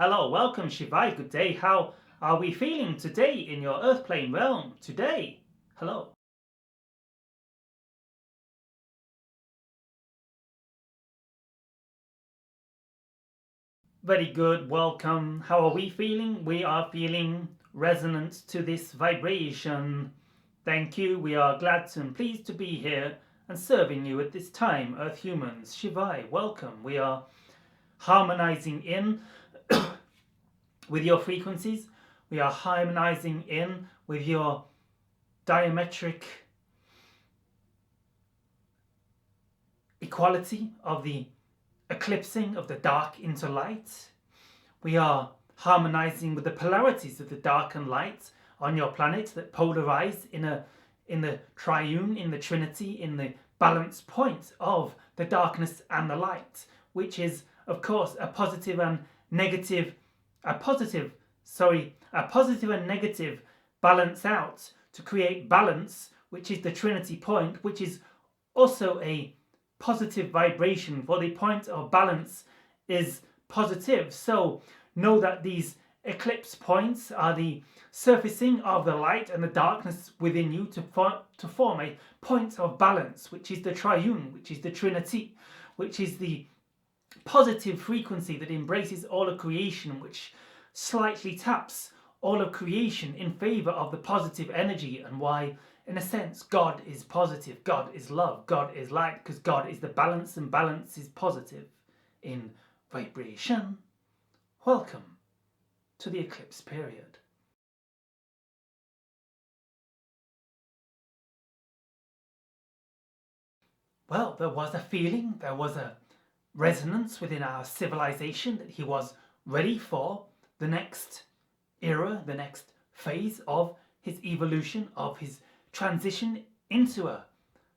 Hello, welcome Shivai, good day. How are we feeling today in your earth plane realm? Today, hello. Very good, welcome. How are we feeling? We are feeling resonant to this vibration. Thank you, we are glad and pleased to be here and serving you at this time, Earth humans. Shivai, welcome. We are harmonizing in with your frequencies. We are harmonizing in with your diametric equality of the eclipsing of the dark into light. We are harmonizing with the polarities of the dark and light on your planet that polarize in the triune, in the trinity, in the balance point of the darkness and the light, which is of course a positive and negative and negative balance out to create balance, which is the trinity point, which is also a positive vibration, for the point of balance is positive. So know that these eclipse points are the surfacing of the light and the darkness within you to form a point of balance, which is the triune, which is the trinity, which is the positive frequency that embraces all of creation, which slightly taps all of creation in favor of the positive energy. And why, in a sense, God is positive, God is love, God is light, because God is the balance, and balance is positive in vibration. Welcome to the eclipse period. Well, there was a feeling, there was a resonance within our civilization that he was ready for the next era, the next phase of his evolution, of his transition into a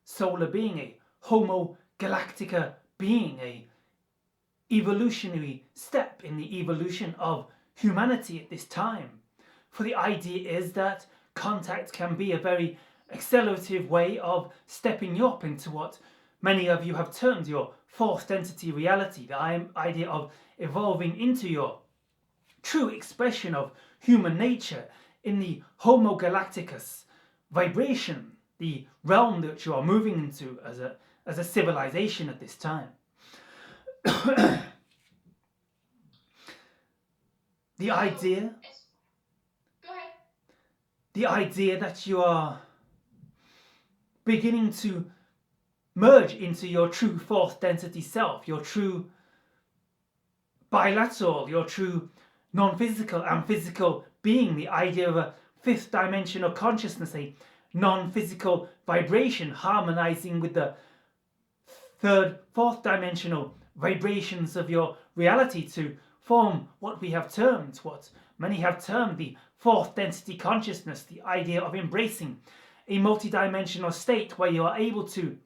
solar being, a Homo Galactica being, a evolutionary step in the evolution of humanity at this time. For the idea is that contact can be a very accelerative way of stepping you up into what many of you have termed your fourth density reality, the idea of evolving into your true expression of human nature in the Homo Galacticus vibration, the realm that you are moving into as a civilization at this time. the idea that you are beginning to merge into your true fourth density self, your true bilateral, your true non-physical and physical being, the idea of a fifth dimensional consciousness, a non-physical vibration harmonizing with the fourth dimensional vibrations of your reality to form what we have termed, what many have termed the fourth density consciousness, the idea of embracing a multidimensional state where you are able to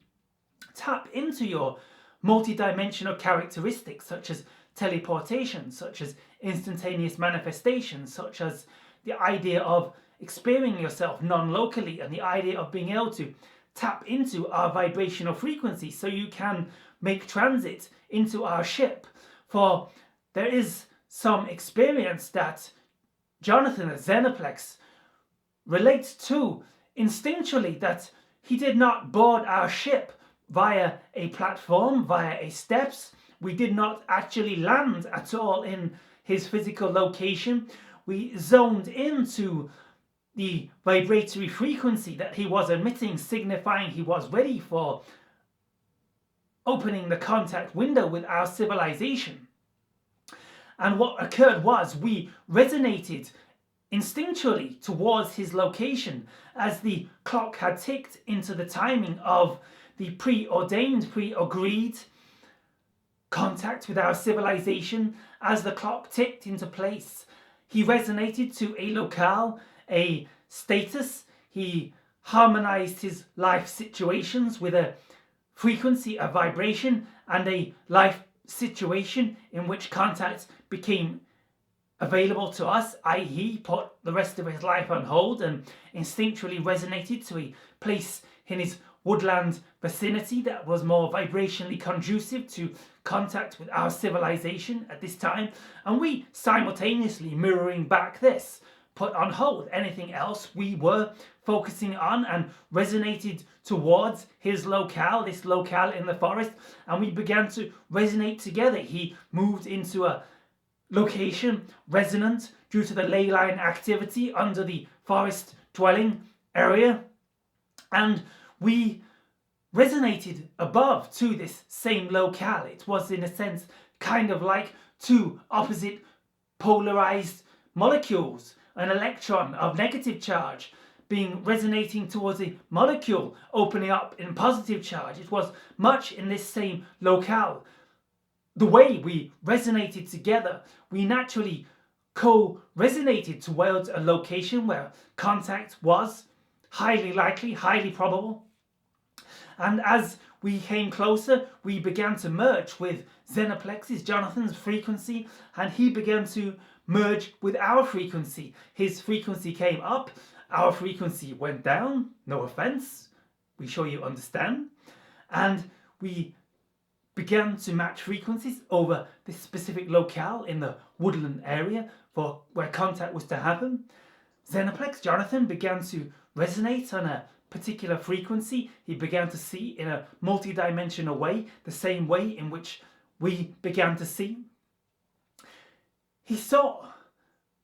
tap into your multidimensional characteristics, such as teleportation, such as instantaneous manifestation, such as the idea of experiencing yourself non-locally, and the idea of being able to tap into our vibrational frequency so you can make transit into our ship. For there is some experience that Jonathan at Xenoplex relates to instinctually, that he did not board our ship via a platform, via a steps. We did not actually land at all in his physical location. We zoned into the vibratory frequency that he was emitting, signifying he was ready for opening the contact window with our civilization. And what occurred was we resonated instinctually towards his location as the clock had ticked into the timing of the preordained, pre-agreed contact with our civilization. As the clock ticked into place, he resonated to a locale, a status. He harmonized his life situations with a frequency, a vibration, and a life situation in which contact became available to us, i.e. he put the rest of his life on hold and instinctually resonated to a place in his woodland vicinity that was more vibrationally conducive to contact with our civilization at this time, and we simultaneously, mirroring back this, put on hold anything else we were focusing on and resonated towards his locale, this locale in the forest, and we began to resonate together. He moved into a location resonant due to the ley line activity under the forest dwelling area, and we resonated above to this same locale. It was, in a sense, kind of like two opposite polarized molecules, an electron of negative charge being resonating towards a molecule opening up in positive charge. It was much in this same locale. The way we resonated together, we naturally co-resonated towards a location where contact was highly likely, highly probable. And as we came closer, we began to merge with Xenoplex's, Jonathan's frequency, and he began to merge with our frequency. His frequency came up, our frequency went down, no offense, we sure you understand. And we began to match frequencies over this specific locale in the woodland area for where contact was to happen. Xenoplex, Jonathan, began to resonate on a particular frequency. He began to see in a multi-dimensional way, the same way in which we began to see. He saw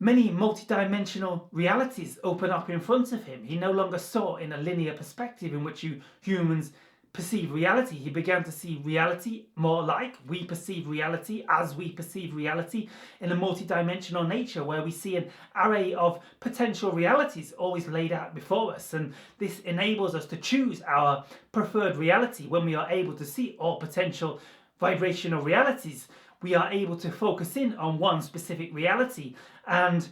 many multi-dimensional realities open up in front of him. He no longer saw in a linear perspective in which you humans perceive reality. He began to see reality more like we perceive reality, as we perceive reality, in a multi-dimensional nature where we see an array of potential realities always laid out before us, and this enables us to choose our preferred reality. When we are able to see all potential vibrational realities, we are able to focus in on one specific reality and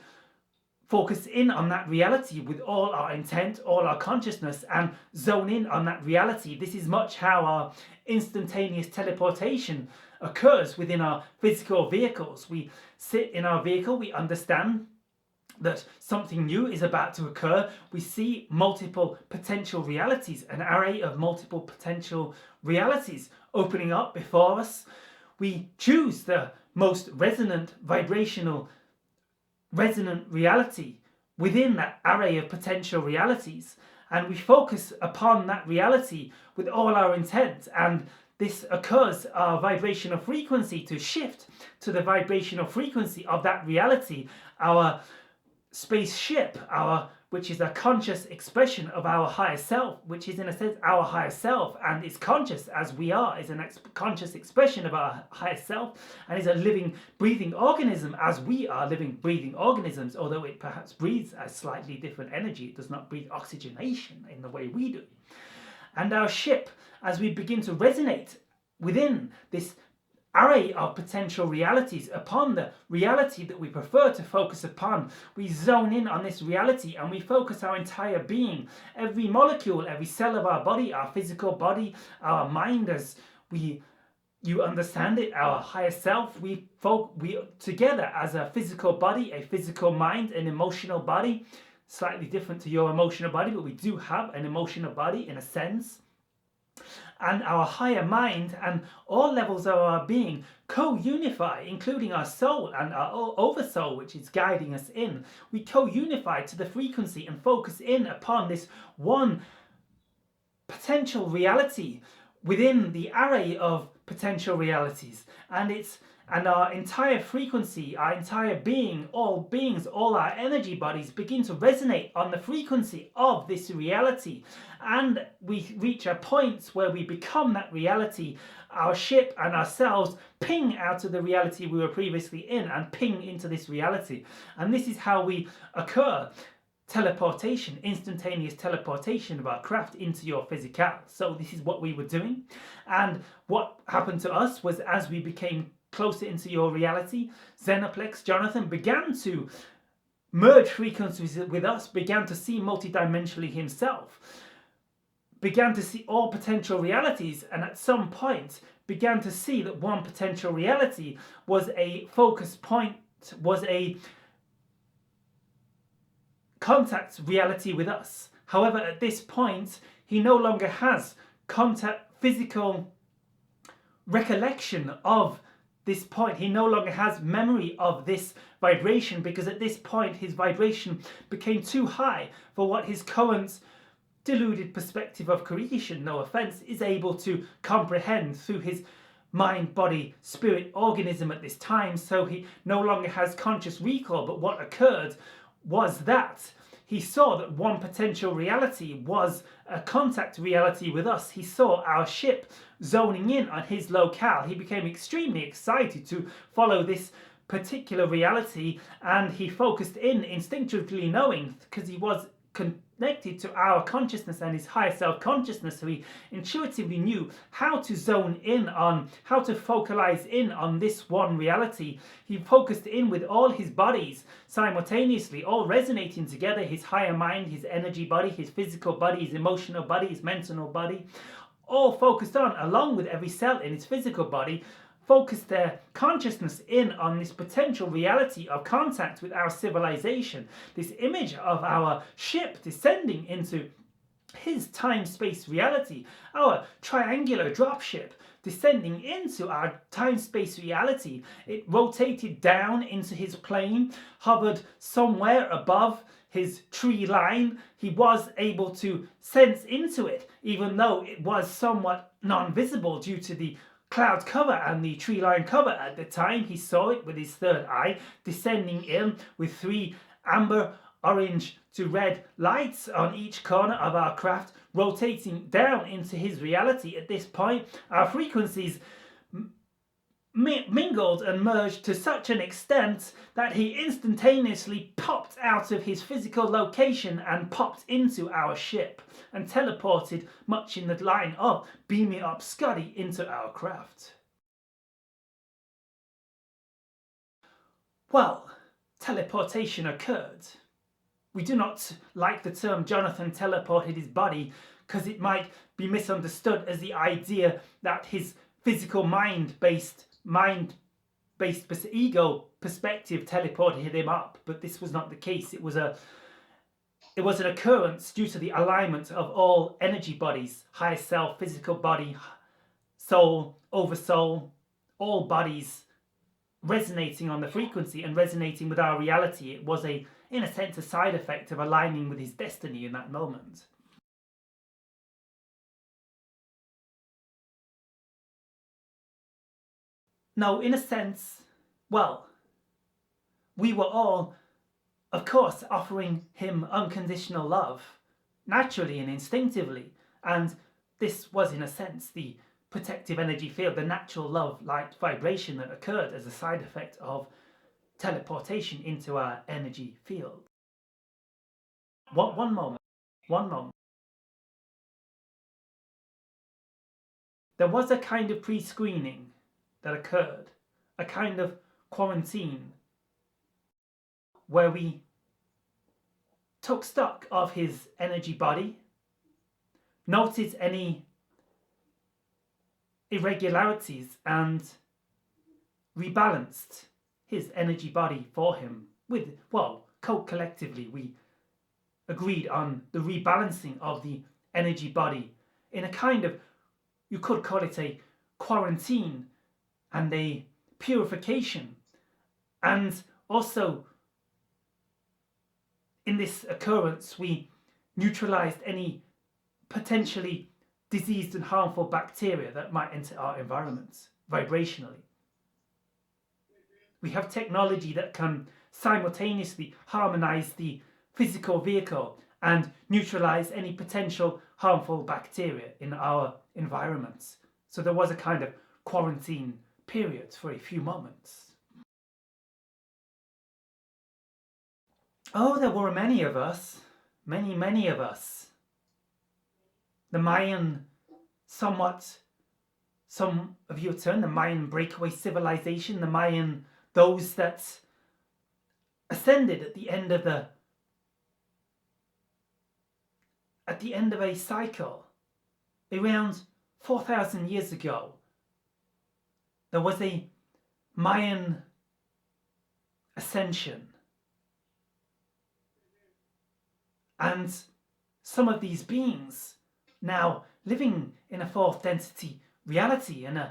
focus in on that reality with all our intent, all our consciousness, and zone in on that reality. This is much how our instantaneous teleportation occurs within our physical vehicles. We sit in our vehicle, we understand that something new is about to occur. We see multiple potential realities, an array of multiple potential realities opening up before us. We choose the most resonant reality within that array of potential realities, and we focus upon that reality with all our intent, and this occurs our vibrational frequency to shift to the vibrational frequency of that reality. Our spaceship, which is a conscious expression of our higher self, which is in a sense our higher self and is conscious as we are, is a conscious expression of our higher self, and is a living, breathing organism as we are living, breathing organisms, although it perhaps breathes a slightly different energy. It does not breathe oxygenation in the way we do. And our ship, as we begin to resonate within this array of potential realities upon the reality that we prefer to focus upon, we zone in on this reality and we focus our entire being, every molecule, every cell of our body, our physical body, our mind, as you understand it, our higher self, we together as a physical body, a physical mind, an emotional body, slightly different to your emotional body, but we do have an emotional body in a sense. And our higher mind and all levels of our being co-unify, including our soul and our oversoul, which is guiding us in. We co-unify to the frequency and focus in upon this one potential reality within the array of potential realities. And our entire frequency, our entire being, all beings, all our energy bodies begin to resonate on the frequency of this reality. And we reach a point where we become that reality. Our ship and ourselves ping out of the reality we were previously in and ping into this reality. And this is how we occur. Teleportation, instantaneous teleportation of our craft into your physical. So this is what we were doing. And what happened to us was, as we became closer into your reality, Xenoplex, Jonathan, began to merge frequencies with us, began to see multidimensionally himself, began to see all potential realities, and at some point began to see that one potential reality was a focus point, was a contact reality with us. However, at this point, he no longer has contact, physical recollection of this point. He no longer has memory of this vibration, because at this point his vibration became too high for what his current deluded perspective of creation, no offense, is able to comprehend through his mind, body, spirit organism at this time. So he no longer has conscious recall. But what occurred was that he saw that one potential reality was a contact reality with us. He saw our ship zoning in on his locale. He became extremely excited to follow this particular reality, and he focused in, instinctively knowing, because he was connected to our consciousness and his higher self consciousness, so he intuitively knew how to zone in on, how to focalize in on this one reality. He focused in with all his bodies simultaneously, all resonating together: his higher mind, his energy body, his physical body, his emotional body, his mental body, all focused on, along with every cell in his physical body, focused their consciousness in on this potential reality of contact with our civilization, this image of our ship descending into his time-space reality, our triangular dropship descending into our time-space reality. It rotated down into his plane, hovered somewhere above his tree line. He was able to sense into it, even though it was somewhat non-visible due to the cloud cover and the tree line cover at the time. He saw it with his third eye, descending in with 3 amber, orange to red lights on each corner of our craft, rotating down into his reality. At this point, our frequencies mingled and merged to such an extent that he instantaneously popped out of his physical location and popped into our ship and teleported, much in the line of beaming up Scotty into our craft. Well, teleportation occurred. We do not like the term Jonathan teleported his body, because it might be misunderstood as the idea that his physical mind-based ego perspective teleported him up, but this was not the case. It was an occurrence due to the alignment of all energy bodies: higher self, physical body, soul, oversoul, all bodies resonating on the frequency and resonating with our reality. It was in a sense, a side effect of aligning with his destiny in that moment. Now, in a sense, well, we were all, of course, offering him unconditional love, naturally and instinctively, and this was, in a sense, the protective energy field, the natural love light vibration that occurred as a side effect of teleportation into our energy field. One moment. There was a kind of pre-screening that occurred, a kind of quarantine, where we took stock of his energy body, noted any irregularities, and rebalanced his energy body for him with, well, collectively we agreed on the rebalancing of the energy body in a kind of, you could call it a quarantine and a purification. And also in this occurrence we neutralized any potentially diseased and harmful bacteria that might enter our environments vibrationally. We have technology that can simultaneously harmonize the physical vehicle and neutralize any potential harmful bacteria in our environments. So there was a kind of quarantine period for a few moments. Oh, there were many of us, many of us. The Mayan, somewhat, some of you term the Mayan breakaway civilization, the Mayan, those that ascended at the end of a cycle around 4,000 years ago. There was a Mayan ascension, and some of these beings now living in a fourth density reality in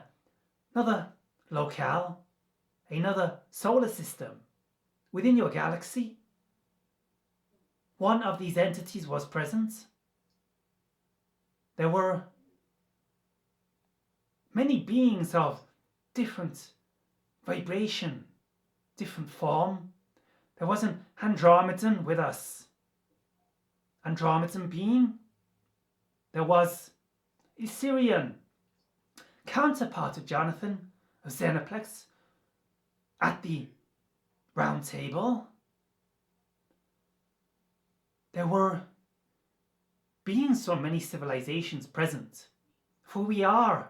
another locale, another solar system within your galaxy. One of these entities was present. There were many beings of different vibration, different form. There was an Andromedan with us. Andromedan being. There was a Syrian counterpart of Jonathan, of Xenoplex, at the round table. There were beings from many civilizations present, for we are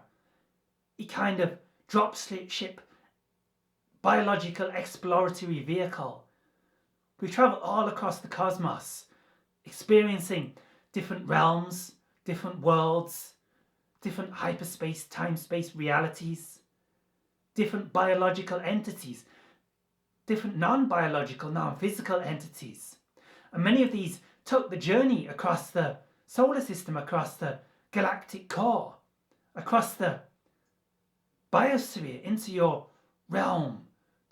a kind of dropship biological exploratory vehicle. We travel all across the cosmos, experiencing different realms, different worlds, different hyperspace, time-space realities, different biological entities, different non-biological, non-physical entities. And many of these took the journey across the solar system, across the galactic core, across the biosphere into your realm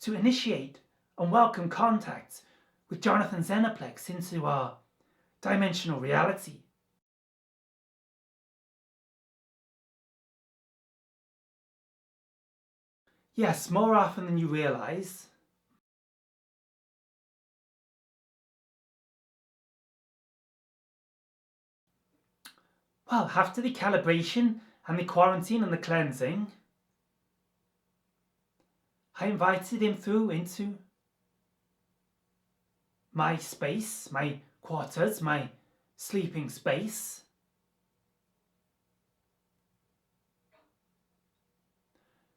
to initiate and welcome contact with Jonathan Xenoplex into our dimensional reality. Yes, more often than you realise. Well, after the calibration and the quarantine and the cleansing, I invited him through into my space, my quarters, my sleeping space.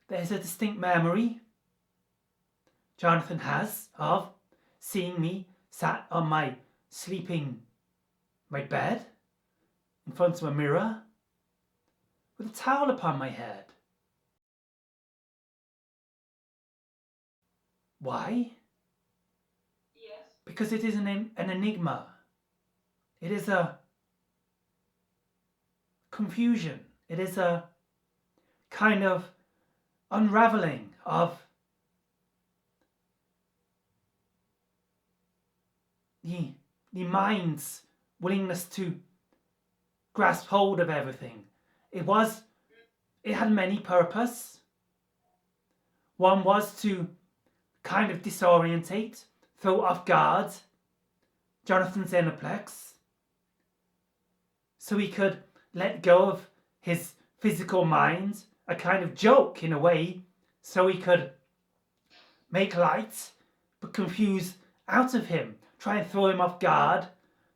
There's a distinct memory Jonathan has of seeing me sat on my bed in front of a mirror with a towel upon my head. Why? Yes. Because it is an enigma. It is a confusion. It is a kind of unraveling of the mind's willingness to grasp hold of everything. It had many purpose. One was to kind of disorientate, throw off guard Jonathan Xenoplex, so he could let go of his physical mind, a kind of joke in a way, so he could make light but confuse out of him, try and throw him off guard,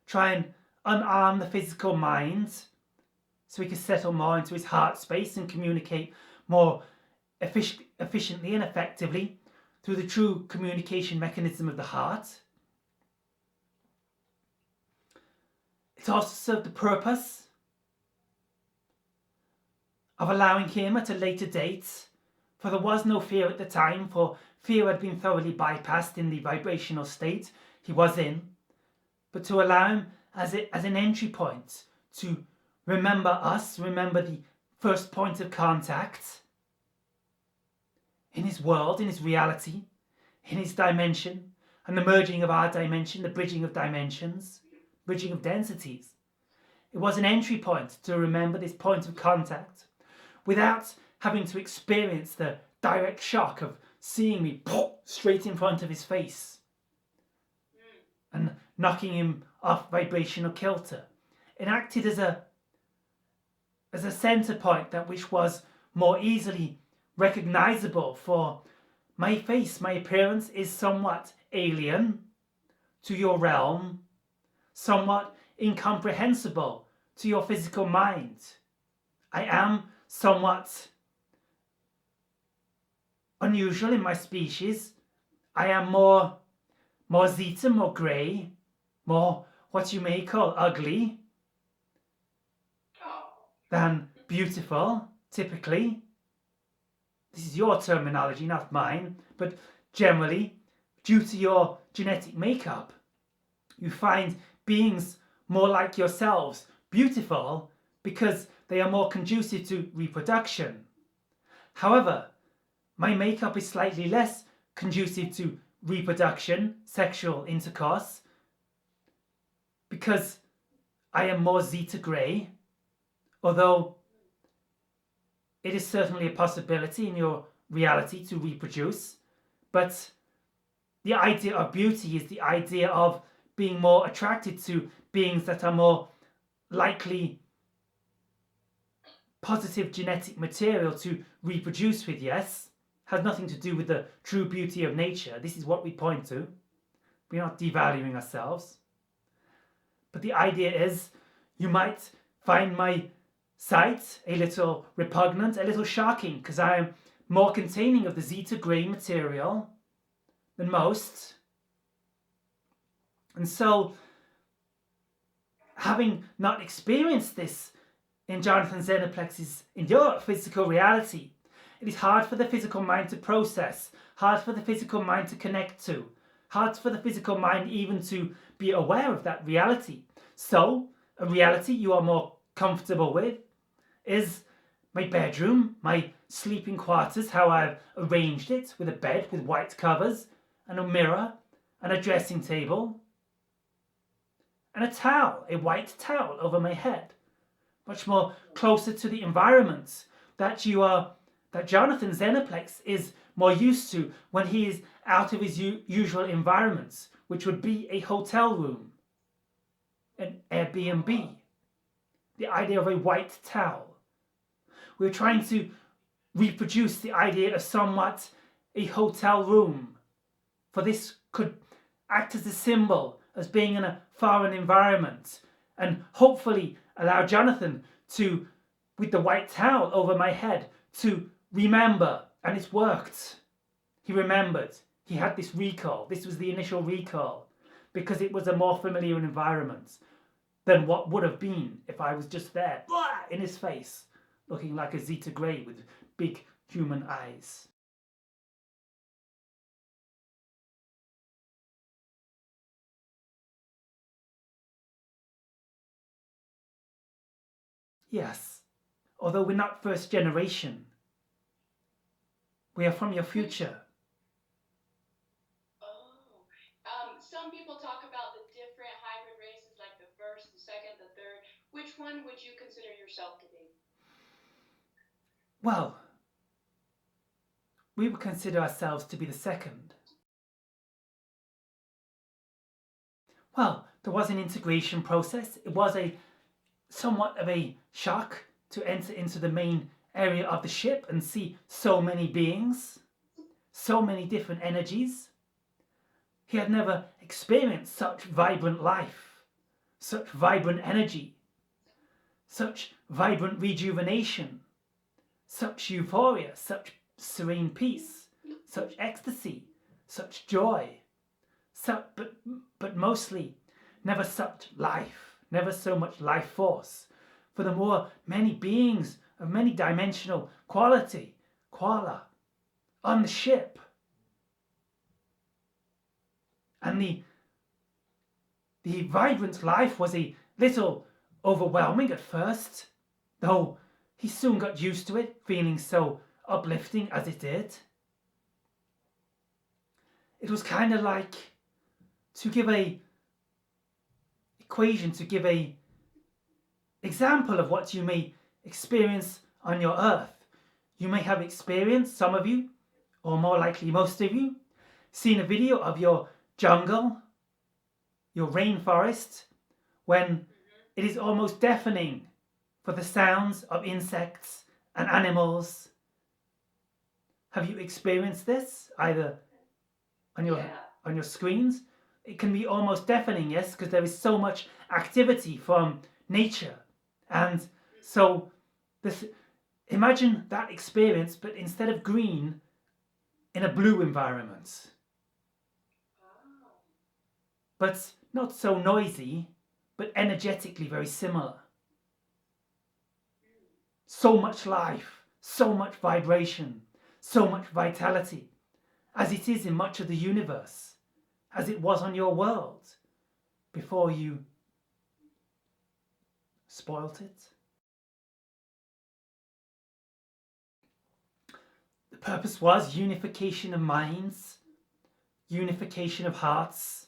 try and unarm the physical mind, so he could settle more into his heart space and communicate more efficiently and effectively through the true communication mechanism of the heart. It also served the purpose of allowing him at a later date, for there was no fear at the time, for fear had been thoroughly bypassed in the vibrational state he was in, but to allow him as an entry point to remember us, remember the first point of contact in his world, in his reality, in his dimension, and the merging of our dimension, the bridging of dimensions, bridging of densities. It was an entry point to remember this point of contact without having to experience the direct shock of seeing me straight in front of his face and knocking him off vibrational kilter. It acted as a center point that which was more easily recognizable, for my face, my appearance is somewhat alien to your realm, somewhat incomprehensible to your physical mind. I am somewhat unusual in my species. I am more Zeta, more grey, more what you may call ugly than beautiful, typically. This is your terminology, not mine, but generally, due to your genetic makeup, you find beings more like yourselves beautiful because they are more conducive to reproduction. However, my makeup is slightly less conducive to reproduction, sexual intercourse, because I am more Zeta Grey, although it is certainly a possibility in your reality to reproduce. But the idea of beauty is the idea of being more attracted to beings that are more likely positive genetic material to reproduce with, yes. Has nothing to do with the true beauty of nature. This is what we point to. We're not devaluing ourselves. But the idea is you might find my sight a little repugnant, a little shocking, because I am more containing of the Zeta Grey material than most. And so, having not experienced this in Jonathan Xenoplex's, in your physical reality, it is hard for the physical mind to process, hard for the physical mind to connect to, hard for the physical mind even to be aware of that reality. So, a reality you are more comfortable with is my bedroom, my sleeping quarters, how I've arranged it, with a bed with white covers and a mirror and a dressing table and a towel, a white towel over my head. Much more closer to the environment that Jonathan Xenoplex is more used to when he is out of his usual environments, which would be a hotel room, an Airbnb. The idea of a white towel. We're trying to reproduce the idea of somewhat a hotel room, for this could act as a symbol, as being in a foreign environment, and hopefully allow Jonathan to, with the white towel over my head, to remember. And it's worked. He remembered. He had this recall. This was the initial recall, because it was a more familiar environment than what would have been if I was just there, in his face, looking like a Zeta Grey with big human eyes. Yes, although we're not first generation, we are from your future. Some people talk about the different hybrid races, like the first, the second, the third. Which one would you consider yourself to be? Well, we would consider ourselves to be the second. Well, there was an integration process. It was a somewhat of a shock to enter into the main area of the ship and see so many beings, so many different energies. He had never experienced such vibrant life, such vibrant energy, such vibrant rejuvenation, such euphoria, such serene peace, such ecstasy, such joy, but mostly never such life, never so much life force. For the more many beings of many dimensional quality, quala, on the ship. And the vibrant life was a little overwhelming at first, though he soon got used to it, feeling so uplifting as it did. It was kind of like, to give a equation, to give a example of what you may experience on your earth. You may have experienced, some of you, or more likely most of you, seen a video of your jungle, your rainforest, when it is almost deafening for the sounds of insects and animals. Have you experienced this either on your screens? It can be almost deafening, yes, because there is so much activity from nature. And so imagine that experience, but instead of green, in a blue environment. But not so noisy, but energetically very similar. So much life, so much vibration, so much vitality, as it is in much of the universe, as it was on your world before you spoilt it. purpose was unification of minds, unification of hearts,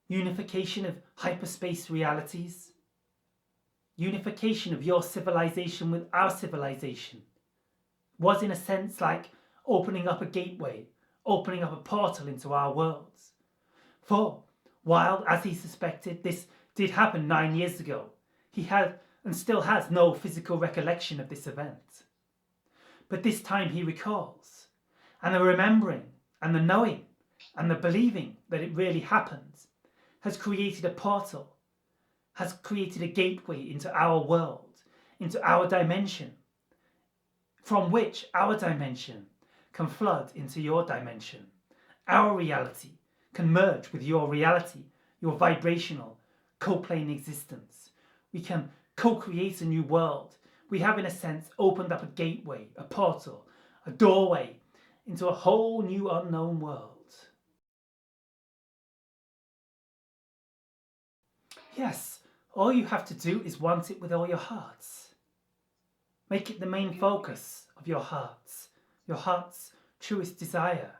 unification of hyperspace realities, unification of your civilization with our civilization. Was in a sense like opening up a gateway, opening up a portal into our worlds. For while, as he suspected, this did happen 9 years ago, he had and still has no physical recollection of this event. But this time he recalls, and the remembering and the knowing and the believing that it really happened has created a portal, has created a gateway into our world, into our dimension, from which our dimension can flood into your dimension. Our reality can merge with your reality, your vibrational, co-plane existence. We can co-create a new world. We have, in a sense, opened up a gateway, a portal, a doorway into a whole new unknown world. Yes, all you have to do is want it with all your hearts. Make it the main focus of your heart's truest desire.